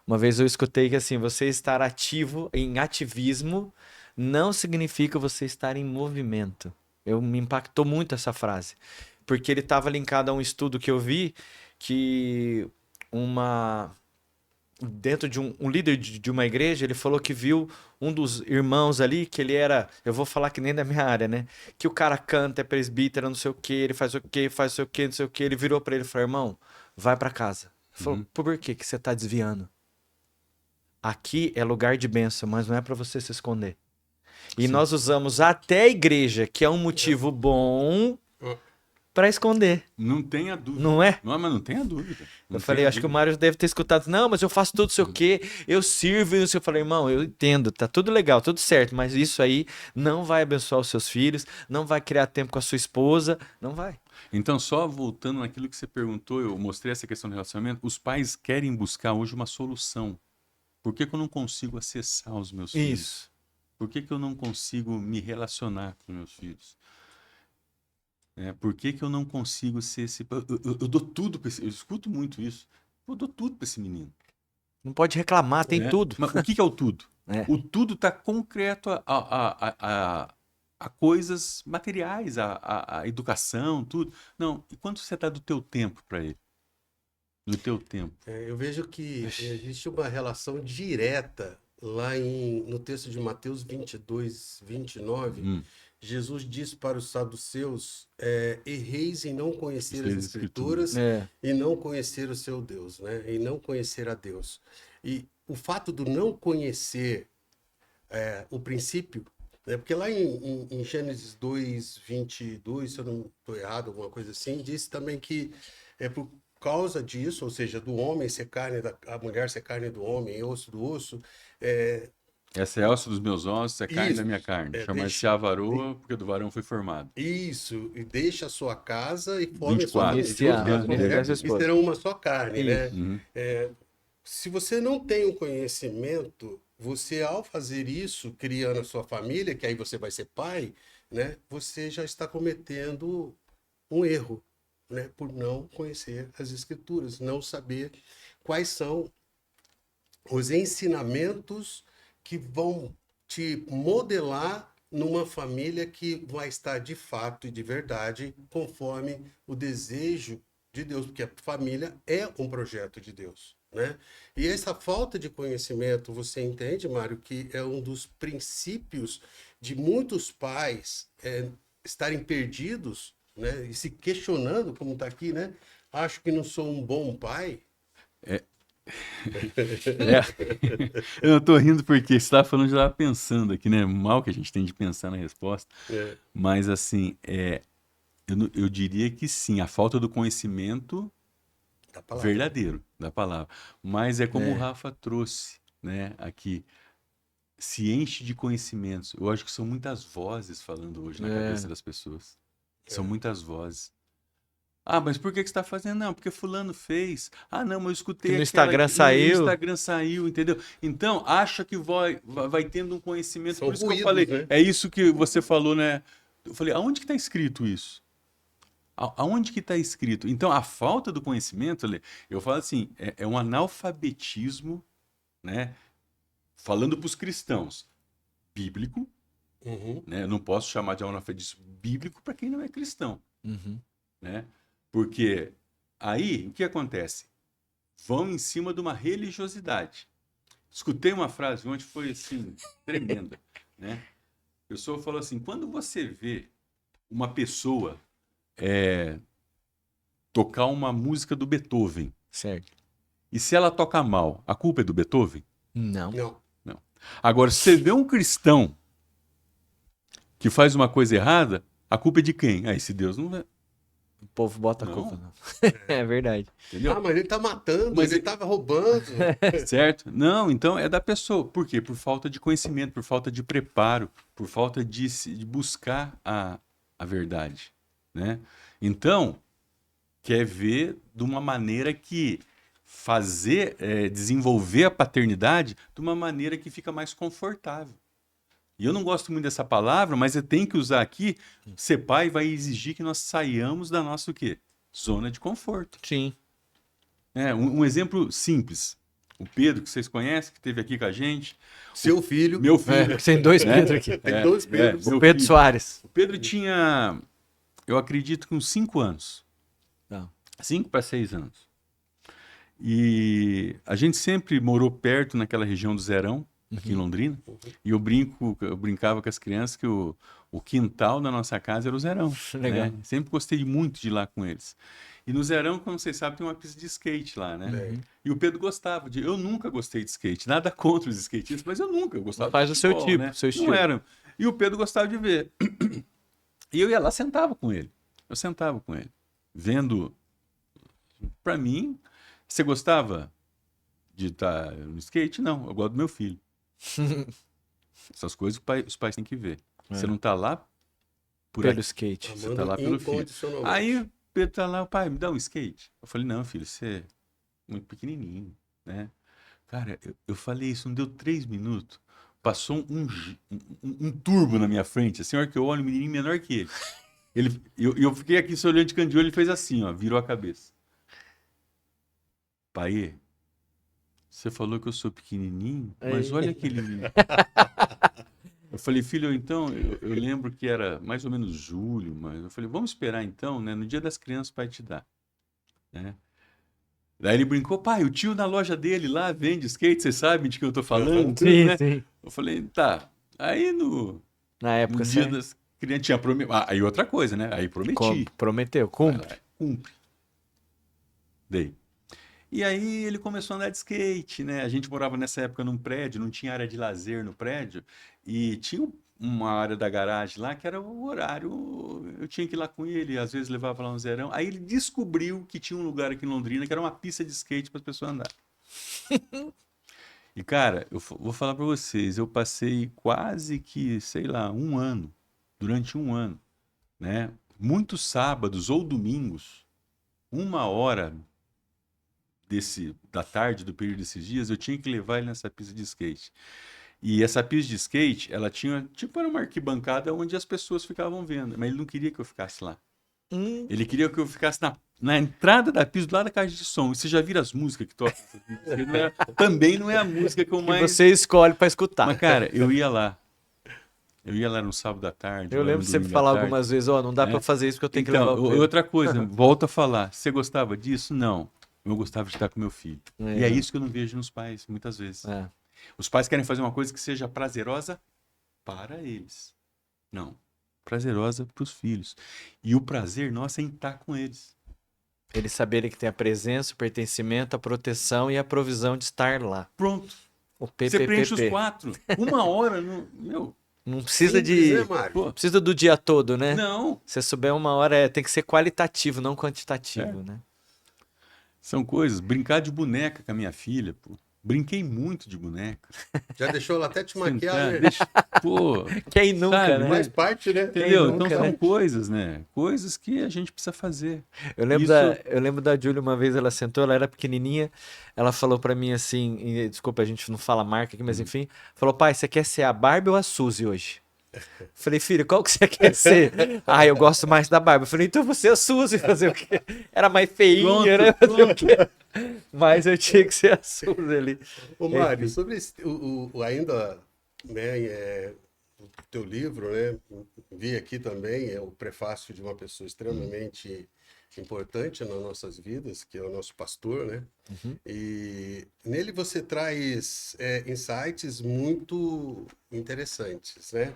Uma vez eu escutei que assim, você estar ativo em ativismo não significa você estar em movimento. Me impactou muito essa frase. Porque ele estava linkado a um estudo que eu vi que dentro de um líder de uma igreja, ele falou que viu um dos irmãos ali, que ele era, eu vou falar que nem da minha área, né? Que o cara canta, é presbítero, não sei o que, ele faz o que, faz o que, não sei o que. Ele virou para ele e falou, irmão, vai para casa. Ele falou, por que você tá desviando? Aqui é lugar de bênção, mas não é para você se esconder. E nós usamos até a igreja, que é um motivo bom, para esconder. Não tenha dúvida. Não é? Não, mas não tenha dúvida. Eu falei, acho que o Mário deve ter escutado. Não, mas eu faço tudo sei o quê, eu sirvo. E eu falei, irmão, eu entendo, tá tudo legal, tudo certo, mas isso aí não vai abençoar os seus filhos, não vai criar tempo com a sua esposa, não vai. Então, só voltando naquilo que você perguntou, eu mostrei essa questão do relacionamento, os pais querem buscar hoje uma solução. Por que que eu não consigo acessar os meus filhos? Isso. Por que que eu não consigo me relacionar com meus filhos? Por que que eu não consigo ser esse... Eu dou tudo para esse... Eu escuto muito isso. Eu dou tudo para esse menino. Não pode reclamar, tem tudo. Mas o que que é o tudo? É. O tudo está concreto a coisas materiais, a educação, tudo. Não, e quanto você dá do teu tempo para ele? Do teu tempo. Eu vejo que existe uma relação direta lá no texto de Mateus 22, 29. Jesus disse para os saduceus, erreis em não conhecer as Escrituras e não conhecer o seu Deus, né? E não conhecer a Deus. E o fato do não conhecer o princípio, né? Porque lá em Gênesis 2, 22, se eu não estou errado, alguma coisa assim, diz também que por causa disso, ou seja, do homem ser carne, a mulher ser carne do homem e osso do osso, essa é osso dos meus ossos, é carne da minha carne. Chama-se a varoa, porque do varão foi formado. Isso, e deixa a sua casa e forme a sua 24. mulher, e serão uma só carne, né? Uhum. Se você não tem o conhecimento, você ao fazer isso, criando a sua família, que aí você vai ser pai, né? Você já está cometendo um erro, né? Por não conhecer as Escrituras, não saber quais são os ensinamentos que vão te modelar numa família que vai estar de fato e de verdade conforme o desejo de Deus, porque a família é um projeto de Deus, né? E essa falta de conhecimento, você entende, Mário, que é um dos princípios de muitos pais estarem perdidos, né? E se questionando, como está aqui, né? Acho que não sou um bom pai. Eu tô rindo porque você estava falando, já estava pensando aqui, né? Mal que a gente tem de pensar na resposta. Mas, assim, eu diria que sim, a falta do conhecimento verdadeiro da palavra. Mas é como o Rafa trouxe, né? Aqui, se enche de conhecimentos. Eu acho que são muitas vozes falando hoje na cabeça das pessoas. São muitas vozes. Ah, mas por que você está fazendo? Não, porque fulano fez. Ah, não, mas eu escutei no Instagram saiu. No Instagram saiu, entendeu? Então, acha que vai tendo um conhecimento. São por isso ruídos, que eu falei, né? é isso que você falou, né? Eu falei, aonde que está escrito isso? Aonde que está escrito? Então, a falta do conhecimento, eu falo assim, é um analfabetismo, né? Falando para os cristãos, bíblico, né? Eu não posso chamar de analfabetismo bíblico para quem não é cristão, né? Porque aí, o que acontece? Vão em cima de uma religiosidade. Escutei uma frase ontem, foi assim, tremenda, né? A pessoa falou assim, quando você vê uma pessoa tocar uma música do Beethoven, Certo. e se ela toca mal, a culpa é do Beethoven? Não. Não. Agora, se você vê um cristão que faz uma coisa errada, a culpa é de quem? Esse Deus não povo bota a Não. culpa, não. É verdade. Entendeu? Ah, mas ele tá matando, Mas ele tava roubando. Certo? Não, então é da pessoa. Por quê? Por falta de conhecimento, por falta de preparo, por falta de buscar a verdade, né? Então, quer ver de uma maneira que desenvolver a paternidade de uma maneira que fica mais confortável. E eu não gosto muito dessa palavra, mas eu tenho que usar aqui. Ser pai vai exigir que nós saiamos da nossa o quê? Zona de conforto. Sim. Um exemplo simples. O Pedro, que vocês conhecem, que esteve aqui com a gente. Seu filho. Meu filho. Tem dois Pedro aqui. Tem dois Pedros. meu O Pedro filho. Soares. O Pedro tinha, eu acredito que uns 5 anos. Não. 5 para 6 anos. E a gente sempre morou perto naquela região do Zerão, aqui em Londrina. E eu brincava com as crianças que o quintal da nossa casa era o Zerão. Legal. Né? Sempre gostei muito de ir lá com eles. E no Zerão, como vocês sabem, tem uma pista de skate lá, né? E o Pedro gostava de... Eu nunca gostei de skate. Nada contra os skatistas, mas eu nunca gostava Faz de o seu futebol, tipo, né? seu estilo. Não era. E o Pedro gostava de ver. E eu ia lá, sentava com ele. Eu sentava com ele. Vendo... Pra mim, você gostava de estar no skate? Não, eu gosto do meu filho. Essas coisas os pais têm que ver. Você não tá lá por Pelo aqui. skate. Você tá lá pelo filho. Incondicionalmente. Aí o Pedro tá lá, pai, me dá um skate. Eu falei, não, filho, você é muito pequenininho, né? Cara, eu falei isso, não deu 3 minutos. Passou um turbo na minha frente, assim, a hora que eu olho, um menininho menor que ele. Eu fiquei aqui se olhando de canto de olho, ele fez assim, ó, virou a cabeça. Pai, você falou que eu sou pequenininho, mas olha aquele menino. Eu falei, filho, então, eu lembro que era mais ou menos julho, mas eu falei, vamos esperar então, né? No dia das crianças o pai te dá, né? Daí ele brincou, pai, o tio na loja dele lá vende skate, você sabe de que eu tô falando? Tudo, Sim, né? sim. Eu falei, tá. Aí no Na época, dia sim. das crianças tinha prometido. Aí outra coisa, né? Aí prometi. Prometeu, cumpre. Cumpre. Dei. E aí ele começou a andar de skate, né? A gente morava nessa época num prédio, não tinha área de lazer no prédio, e tinha uma área da garagem lá que era o horário, eu tinha que ir lá com ele, às vezes levava lá um zerão. Aí ele descobriu que tinha um lugar aqui em Londrina que era uma pista de skate para as pessoas andarem. E cara, eu vou falar para vocês, eu passei quase que, sei lá, durante um ano, né? Muitos sábados ou domingos, 1 hora da tarde do período desses dias, eu tinha que levar ele nessa pista de skate. E essa pista de skate, ela tinha, tipo, era uma arquibancada onde as pessoas ficavam vendo, mas ele não queria que eu ficasse lá. Ele queria que eu ficasse na entrada da pista, do lado da caixa de som. E você já viram as músicas que tocam? Também não é a música que eu mais... Você escolhe pra escutar. Mas, cara, eu ia lá. Eu ia lá no sábado à tarde. Eu lembro de você falar algumas vezes, ó, não dá pra fazer isso porque eu tenho que levar o Pedro. Outra coisa, volto a falar. Você gostava disso? Não. Eu gostava de estar com meu filho. E é isso que eu não vejo nos pais, muitas vezes. Os pais querem fazer uma coisa que seja prazerosa para eles. Não. Prazerosa para os filhos. E o prazer nosso é em estar com eles. Eles saberem que tem a presença, o pertencimento, a proteção e a provisão de estar lá. Pronto. O Você preenche os PPPP. 4. 1 hora, meu... Não precisa Simples, né, Mário? não precisa do dia todo, né? Não. Se souber 1 hora, tem que ser qualitativo, não quantitativo, né? São coisas. Brincar de boneca com a minha filha, pô. Brinquei muito de boneca. Já deixou ela até te maquiar, Sentar, né? Pô, Quem nunca, sabe, né? Faz parte, né? entendeu? nunca, Então são né? coisas, né? Coisas que a gente precisa fazer. Eu lembro, Isso- eu lembro da Júlia uma vez, ela sentou, ela era pequenininha, ela falou pra mim assim, desculpa, a gente não fala marca aqui, mas enfim, falou, pai, você quer ser a Barbie ou a Suzy hoje? Falei, filho, qual que você quer ser? Ah, eu gosto mais da Barbie. Eu falei, então você é a Suzy, fazer o quê? Era mais feinha, né? Fazer o quê? Mas eu tinha que ser a Suzy ali. Ô, Mário, Enfim. sobre ainda, né, o teu livro, né, vi aqui também, é o prefácio de uma pessoa extremamente importante nas nossas vidas, que é o nosso pastor, né? E nele você traz insights muito interessantes, né?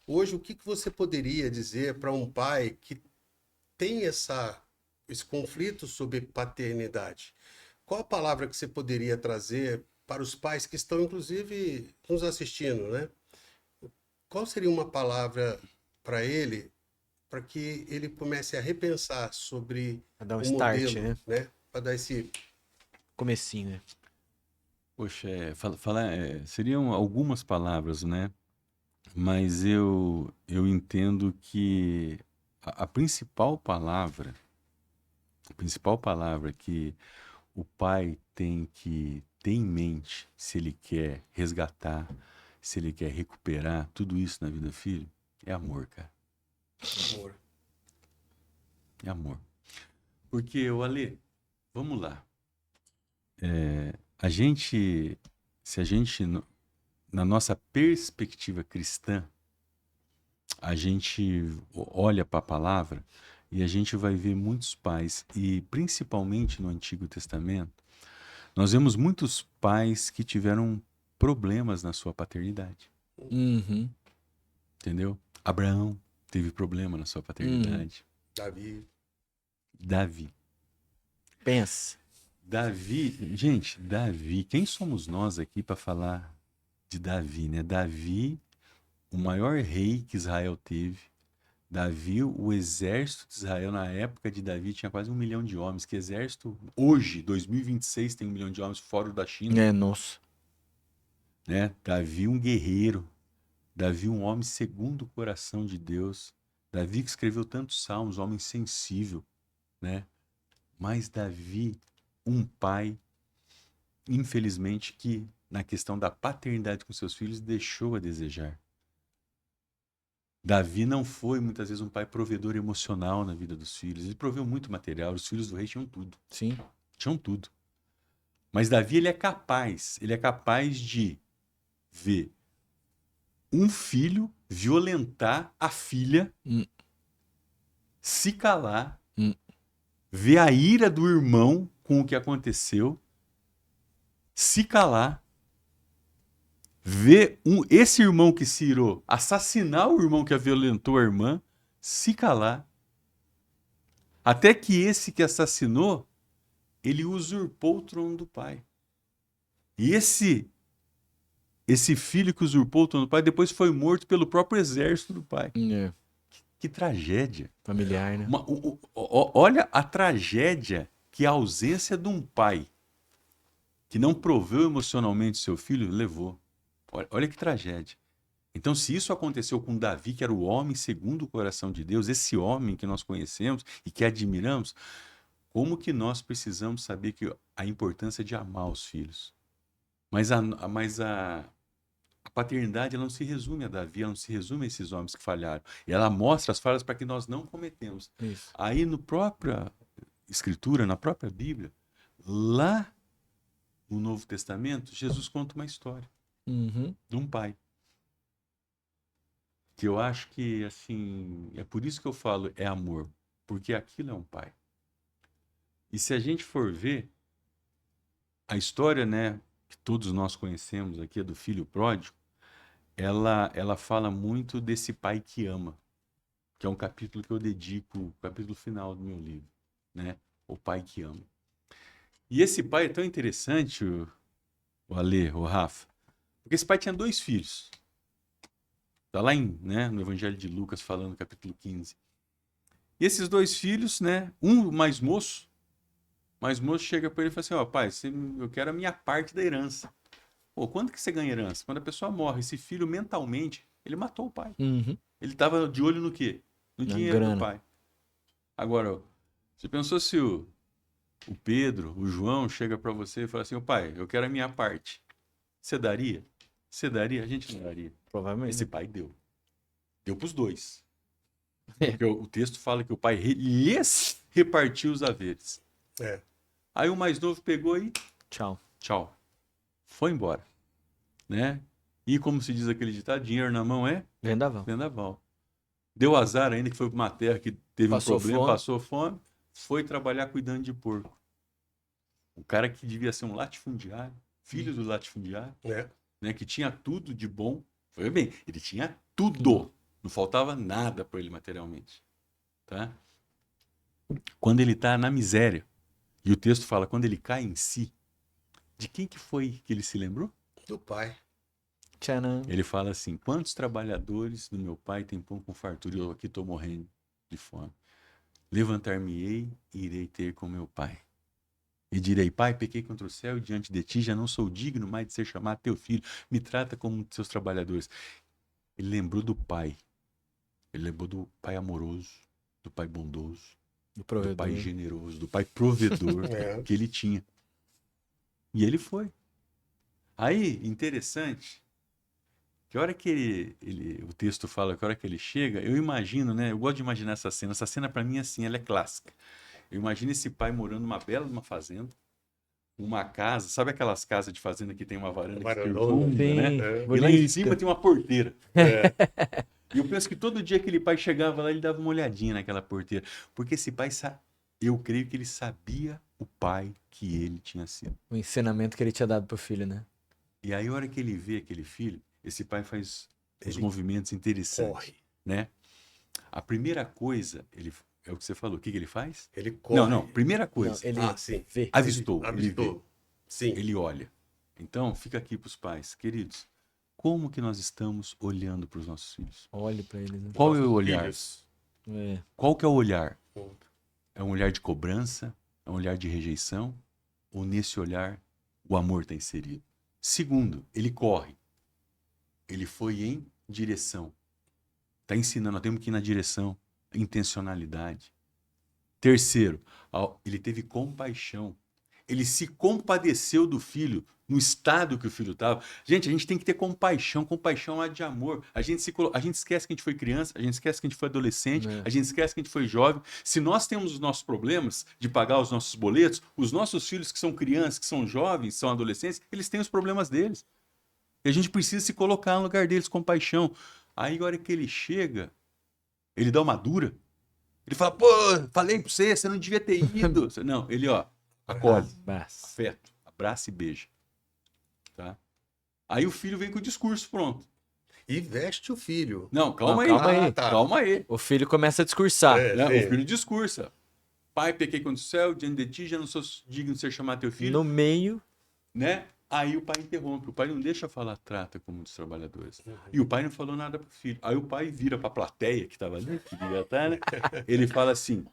Hoje, o que você poderia dizer para um pai que tem esse conflito sobre paternidade? Qual a palavra que você poderia trazer para os pais que estão, inclusive, nos assistindo, né? Qual seria uma palavra para ele, para que ele comece a repensar sobre Pra dar um o start, modelo, né? Para dar esse... Comecinho, né? Poxa, seriam algumas palavras, né? Mas eu entendo que a principal palavra que o pai tem que ter em mente se ele quer resgatar, se ele quer recuperar tudo isso na vida do filho, é amor, cara. amor. É amor. Porque, Ale, vamos lá. A gente, se a gente, na nossa perspectiva cristã, a gente olha para a palavra e a gente vai ver muitos pais, e principalmente no Antigo Testamento, nós vemos muitos pais que tiveram problemas na sua paternidade, Uhum. entendeu? Abraão teve problema na sua paternidade. Davi. Davi. Pensa. Davi, quem somos nós aqui para falar de Davi, né? Davi, o maior rei que Israel teve. Davi, o exército de Israel na época de Davi tinha quase 1 milhão de homens. Que exército hoje, 2026, tem 1 milhão de homens fora o da China, É, nossa. né? Davi, um guerreiro. Davi, um homem segundo o coração de Deus. Davi que escreveu tantos salmos, homem sensível, né? Mas Davi, um pai, infelizmente, que na questão da paternidade com seus filhos deixou a desejar. Davi não foi muitas vezes um pai provedor emocional na vida dos filhos. Ele proveu muito material, os filhos do rei tinham tudo. Sim. Tinham tudo. Mas Davi, ele é capaz de ver um filho violentar a filha, se calar, ver a ira do irmão com o que aconteceu, se calar, ver esse irmão que se irou assassinar o irmão que violentou a irmã, se calar, até que esse que assassinou, ele usurpou o trono do pai. E esse filho que usurpou o trono do pai depois foi morto pelo próprio exército do pai. É. Que tragédia. Familiar, né? Olha a tragédia que a ausência de um pai que não proveu emocionalmente seu filho levou. Olha que tragédia. Então, se isso aconteceu com Davi, que era o homem segundo o coração de Deus, esse homem que nós conhecemos e que admiramos, como que nós precisamos saber que a importância de amar os filhos? Mas a paternidade ela não se resume a Davi, ela não se resume a esses homens que falharam. E ela mostra as falhas para que nós não cometemos. Isso. Aí, na própria Escritura, na própria Bíblia, lá no Novo Testamento, Jesus conta uma história de um pai. Que eu acho que, assim, é por isso que eu falo, é amor. Porque aquilo é um pai. E se a gente for ver, a história, né, que todos nós conhecemos aqui, é do filho pródigo, ela fala muito desse pai que ama, que é um capítulo que eu dedico, o capítulo final do meu livro, né? O pai que ama. E esse pai é tão interessante, o Ale, o Rafa, porque esse pai tinha 2 filhos. Está lá no Evangelho de Lucas, falando no capítulo 15. E esses 2 filhos, né? Um mais moço chega para ele e fala assim, ó, pai, eu quero a minha parte da herança. Pô, quando que você ganha herança? Quando a pessoa morre. Esse filho, mentalmente, ele matou o pai. Ele estava de olho no quê? No dinheiro do pai. Agora, você pensou se o Pedro, o João, chega para você e fala assim, ô pai, eu quero a minha parte. Você daria? Você daria? A gente não daria. Provavelmente. Esse pai deu. Deu para os 2. Porque o texto fala que o pai lhes repartiu os haveres. É. Aí o mais novo pegou e Tchau. foi embora, né? E como se diz aquele ditado, dinheiro na mão é vendaval. Deu azar ainda que foi para uma terra que teve um problema, passou fome, foi trabalhar cuidando de porco. O cara que devia ser um latifundiário, filho do latifundiário, né, que tinha tudo de bom, foi bem, ele tinha tudo, não faltava nada para ele materialmente, tá? Quando ele está na miséria, e o texto fala, quando ele cai em si, de quem que foi que ele se lembrou? Do pai. Ele fala assim, quantos trabalhadores do meu pai têm pão com fartura e eu aqui estou morrendo de fome. Levantar-me-ei e irei ter com meu pai. E direi, pai, pequei contra o céu e diante de ti, já não sou digno mais de ser chamado teu filho. Me trata como um de seus trabalhadores. Ele lembrou do pai. Ele lembrou do pai amoroso, do pai bondoso, Do do pai provedor. generoso, do pai provedor É. que ele tinha. E ele foi. Aí, interessante, que a hora que o texto fala que a hora que ele chega, eu imagino, né? Eu gosto de imaginar essa cena. Essa cena, para mim, assim, ela é clássica. Eu imagino esse pai morando numa bela numa fazenda, uma casa, sabe aquelas casas de fazenda que tem uma varanda que Varandona. circunda, né? Sim, É. E lá em bonito. cima tem uma porteira. É. E eu penso que todo dia aquele pai chegava lá, ele dava uma olhadinha naquela porteira. Porque esse pai, eu creio que ele sabia o pai que ele tinha sido. O ensinamento que ele tinha dado pro filho, né? E aí, a hora que ele vê aquele filho, esse pai faz uns Ele movimentos interessantes, corre. né? A primeira coisa, é o que você falou, o que ele faz? Ele corre. Não, primeira Não, coisa, ele sim. vê. avistou, ele Avistou. vê, Sim. ele olha. Então, fica aqui para os pais, queridos, como que nós estamos olhando para os nossos filhos? Olhe pra ele, né? Qual é o Nossos olhar? filhos. É. Qual que é o olhar? Hum. É um olhar de cobrança? É um olhar de rejeição? Ou nesse olhar o amor está inserido? Segundo, ele corre. Ele foi em direção. Está ensinando, nós temos que ir na direção. Intencionalidade. Terceiro, ele teve compaixão. Ele se compadeceu do filho no estado que o filho estava. Gente, a gente tem que ter compaixão. Compaixão é de amor. A gente esquece que a gente foi criança, a gente esquece que a gente foi adolescente, É. a gente esquece que a gente foi jovem. Se nós temos os nossos problemas de pagar os nossos boletos, os nossos filhos que são crianças, que são jovens, são adolescentes, eles têm os problemas deles. E a gente precisa se colocar no lugar deles com compaixão. Aí, a hora que ele chega, ele dá uma dura. Ele fala, pô, falei pra você, você não devia ter ido. Não, ele, acolhe, Abraço. afeto, abraça e beija. Tá? Aí o filho vem com o discurso pronto. E veste o filho. Não, calma Não, aí. calma aí. tá. Calma aí. O filho começa a discursar. É, Né? sim. O filho discursa. Pai, pequei contra o céu, diante de ti, já não sou digno de ser chamado teu filho. No meio, Né? Aí o pai interrompe. O pai não deixa falar, trata como dos trabalhadores. E o pai não falou nada pro filho. Aí o pai vira pra plateia que tava ali, que devia estar, né? Ele fala assim,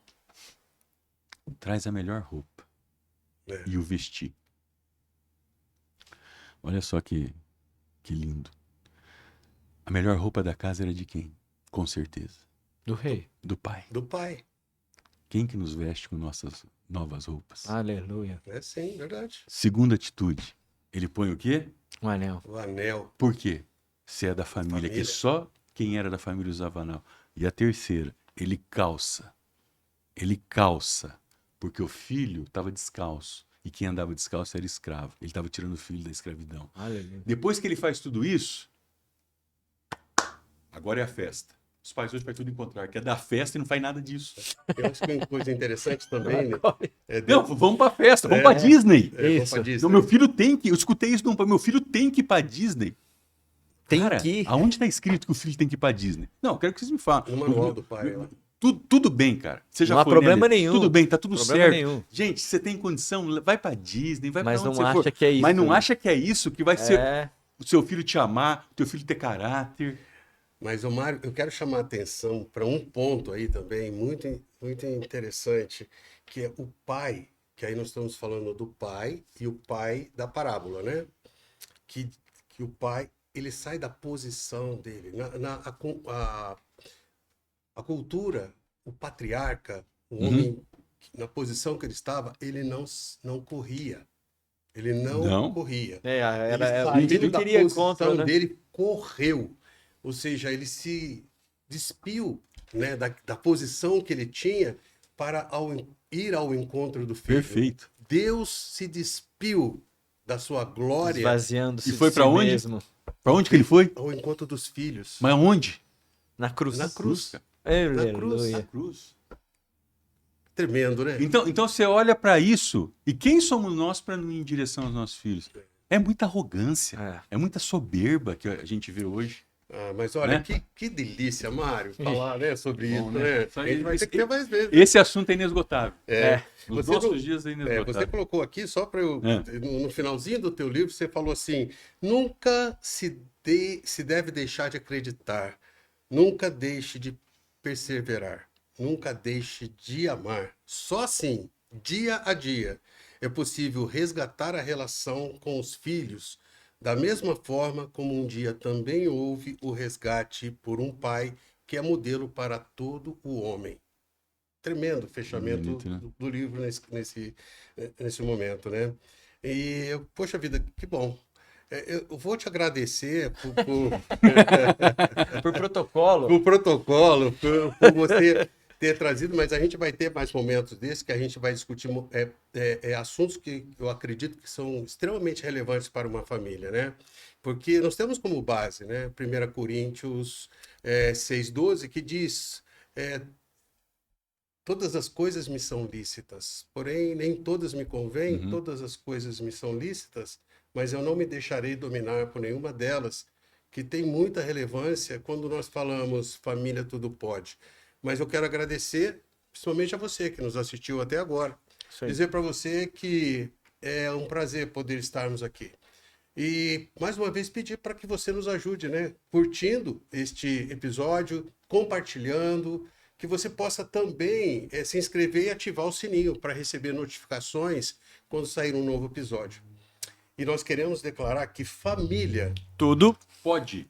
traz a melhor roupa É. e o vestir. Olha só que lindo. A melhor roupa da casa era de quem? Com certeza. do rei. Do pai. Do pai. Quem que nos veste com nossas novas roupas? Aleluia. É sim, verdade. Segunda atitude. Ele põe o quê? Um anel. O anel. Por quê? Se é da família, Família. que só quem era da família usava anel. E a terceira, ele calça. Ele calça. Porque o filho estava descalço. E quem andava descalço era escravo. Ele estava tirando o filho da escravidão. Aleluia. Depois que ele faz tudo isso, agora é a festa. Os pais hoje fazem tudo encontrar, que é dar festa e não faz nada disso. Eu acho que uma coisa interessante também, né? É Não, vamos pra festa, vamos pra Disney. Isso. Não, meu filho tem que. Eu escutei isso de um pai. Meu filho tem que ir pra Disney. Tem Cara, que ir. aonde tá escrito que o filho tem que ir pra Disney? Não, eu quero que vocês me falem. No manual do pai. Lá. Tudo bem, cara. Você já Não há foi, problema né, Lê? nenhum. Tudo bem, tá tudo Problema certo. nenhum. Gente, você tem condição, vai pra Disney, vai Mas pra onde não você acha for. que é isso, Mas não né? acha que é isso que vai ser É. o seu filho te amar, o teu filho ter caráter. Mas, ô Mário, eu quero chamar a atenção para um ponto aí também muito, muito interessante, que é o pai, que aí nós estamos falando do pai e o pai da parábola, né? Que o pai, ele sai da posição dele. A cultura, o patriarca, o homem, na posição que ele estava, ele não corria. Ele não corria. É, Ele o saiu filho da queria posição contra, né? dele, correu. Ou seja, ele se despiu, né, da posição que ele tinha para ir ao encontro do filho. Perfeito. Deus se despiu da sua glória Esvaziando-se E foi de pra si onde? mesmo. Pra onde que ele foi? ao encontro dos filhos. Mas aonde? Na cruz. Na cruz. cara. Aleluia. Na cruz. Tremendo, né? Então você olha pra isso, e quem somos nós para não ir em direção aos nossos filhos? É muita arrogância, é muita soberba que a gente vê hoje. Ah, mas olha, Né? que delícia, Mário, falar, né, sobre isso, Bom, né? né? Isso A aí- gente vai ter que ter mais vezes. Esse assunto é inesgotável. É. Nos Você nossos não- dias é É, inesgotável. você colocou aqui, só para eu. No finalzinho do teu livro, você falou assim: nunca se deve deixar de acreditar, nunca deixe de perseverar. nunca deixe de amar. Só assim, dia a dia, é possível resgatar a relação com os filhos, da mesma forma como um dia também houve o resgate por um pai que é modelo para todo o homem. Tremendo fechamento Bonito, né? do livro nesse momento, né? E, poxa vida, que bom. Eu vou te agradecer Por protocolo. por protocolo, por você ter trazido, mas a gente vai ter mais momentos desses que a gente vai discutir assuntos que eu acredito que são extremamente relevantes para uma família, né? Porque nós temos como base, né? 1 Coríntios 6,12, que diz: todas as coisas me são lícitas, porém nem todas me convêm, Uhum. todas as coisas me são lícitas, mas eu não me deixarei dominar por nenhuma delas, que tem muita relevância quando nós falamos família tudo pode. Mas eu quero agradecer, principalmente a você que nos assistiu até agora. Isso aí. Dizer para você que é um prazer poder estarmos aqui. E, mais uma vez, pedir para que você nos ajude, né? Curtindo este episódio, compartilhando, que você possa também se inscrever e ativar o sininho para receber notificações quando sair um novo episódio. E nós queremos declarar que família Tudo pode.